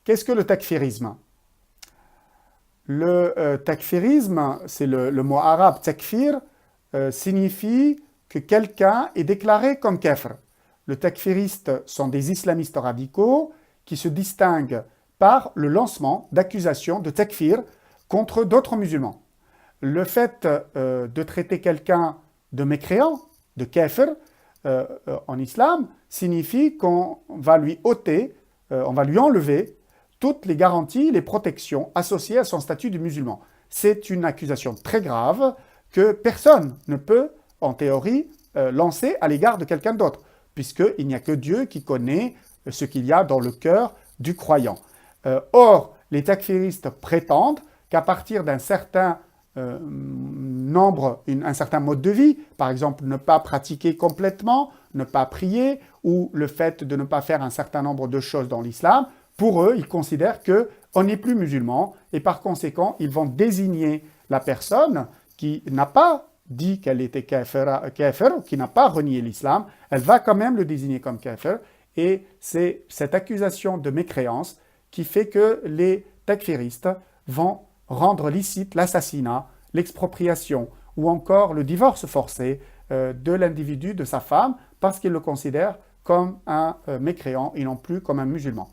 Qu'est-ce que le takfirisme? Le takfirisme, c'est le mot arabe takfir, signifie que quelqu'un est déclaré comme kafir. Les takfiristes sont des islamistes radicaux qui se distinguent par le lancement d'accusations de takfir contre d'autres musulmans. Le fait de traiter quelqu'un de mécréant, de kafir, en islam, signifie qu'on va lui ôter, on va lui enlever toutes les garanties, les protections associées à son statut de musulman. C'est une accusation très grave que personne ne peut, en théorie, lancer à l'égard de quelqu'un d'autre, puisqu'il n'y a que Dieu qui connaît ce qu'il y a dans le cœur du croyant. Or, les takfiristes prétendent qu'à partir d'un certain nombre, un certain mode de vie, par exemple ne pas pratiquer complètement, ne pas prier, ou le fait de ne pas faire un certain nombre de choses dans l'islam, pour eux, ils considèrent qu'on n'est plus musulman et par conséquent, ils vont désigner la personne qui n'a pas dit qu'elle était kafir, qui n'a pas renié l'islam, elle va quand même le désigner comme kafir et c'est cette accusation de mécréance qui fait que les takfiristes vont rendre licite l'assassinat, l'expropriation ou encore le divorce forcé de l'individu, de sa femme, parce qu'ils le considèrent comme un mécréant et non plus comme un musulman.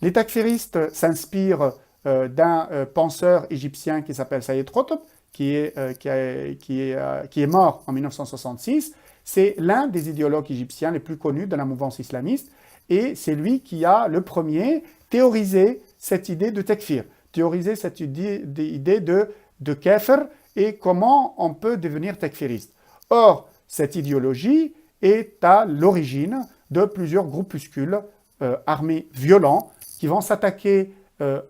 Les takfiristes s'inspirent d'un penseur égyptien qui s'appelle Sayyid Qutb, qui est mort en 1966. C'est l'un des idéologues égyptiens les plus connus de la mouvance islamiste et c'est lui qui a le premier théorisé cette idée de takfir, théorisé cette idée de kafir et comment on peut devenir takfiriste. Or, cette idéologie est à l'origine de plusieurs groupuscules armés violents qui vont s'attaquer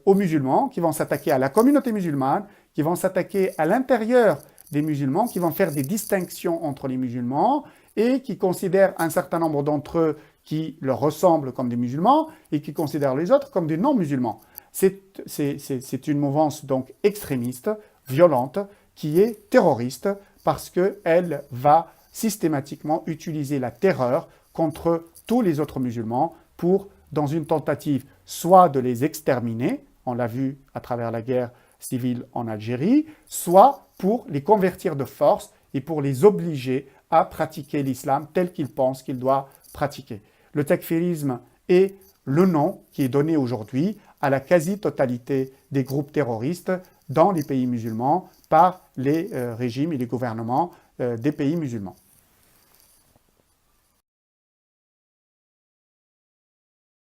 aux musulmans, qui vont s'attaquer à la communauté musulmane, qui vont s'attaquer à l'intérieur des musulmans, qui vont faire des distinctions entre les musulmans et qui considèrent un certain nombre d'entre eux qui leur ressemblent comme des musulmans et qui considèrent les autres comme des non-musulmans. C'est une mouvance donc extrémiste, violente, qui est terroriste parce qu'elle va systématiquement utiliser la terreur contre tous les autres musulmans pour, dans une tentative soit de les exterminer, on l'a vu à travers la guerre civile en Algérie, soit pour les convertir de force et pour les obliger à pratiquer l'islam tel qu'ils pensent qu'ils doivent pratiquer. Le takfirisme est le nom qui est donné aujourd'hui à la quasi-totalité des groupes terroristes dans les pays musulmans par les régimes et les gouvernements des pays musulmans.